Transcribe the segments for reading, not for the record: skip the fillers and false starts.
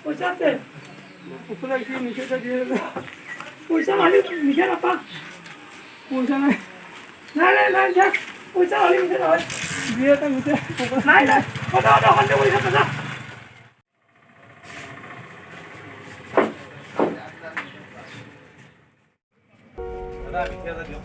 পইচা আছে ওপরে কি নিচেটা দিয়ে পয়সা মানে নিচে রাখা পয়সা নাই নাই যাক পয়সা হলে নিচে রাখ দিয়ে তো নিচে নাই কত হলে পয়সা দাদা বিখ্যাত দিও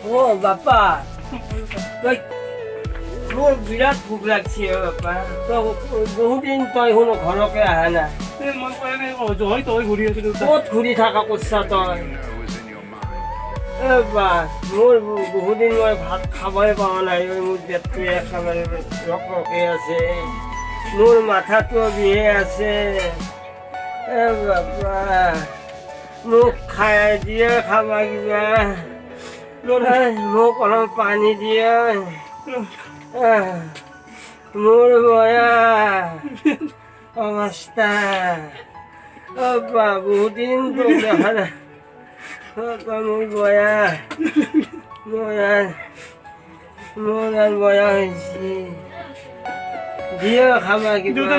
ও বাপা মোৰ বিৰাট ভোক লাগছে বাপা বহুদিন তই শুনো ঘৰকে অহা নাই ক'ত ঘূৰি থকা কৰিছা তই বা মোৰ বহুদিন মই ভাত খাবই পৰা নাই মোৰ পেটটো একেবাৰে ৰকৰকে আছে মোৰ মাথাটো বিহে আছে বাপা মোক খাই দিয়ে খাবা কিবা মোক অলপ পানী দিয়ে মোৰ বয়া অৱস্থা বহুদিন তোক দেখা নাই মোৰ বয়া মোৰ বয়া হৈছে দিয়ে খাবা কিবা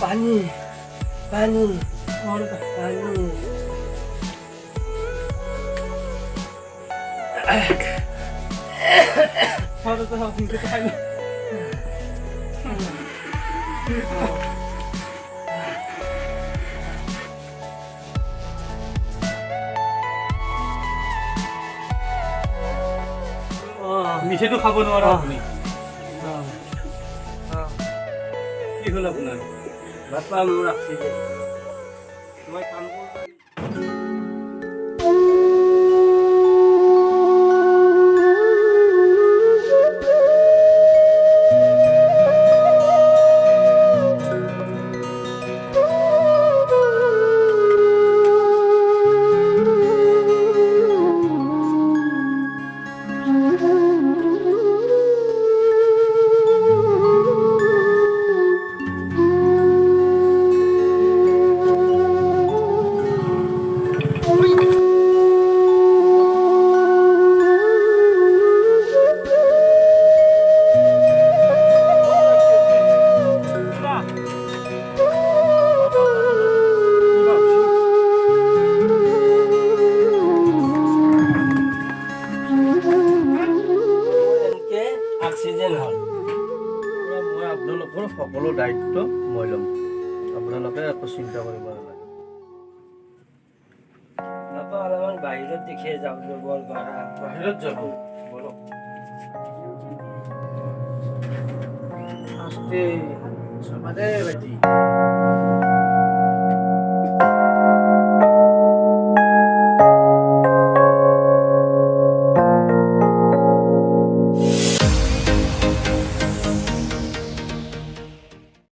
পানী পানী পানী মিঠেইটো খাব নোৱাৰা আপুনি কি হ'ল আপোনাৰ বাপা মোৰ ৰাখি মই কাম কৰিব দায়িত্ব মই ল'ম আপোনালোকে একো চিন্তা কৰিব নালাগে বাপা অলপমান বাহিৰত দেখিয়ে যাওঁ বৰ গৰা বাহিৰত যাব বলক আস্তে চাবা দে বেটি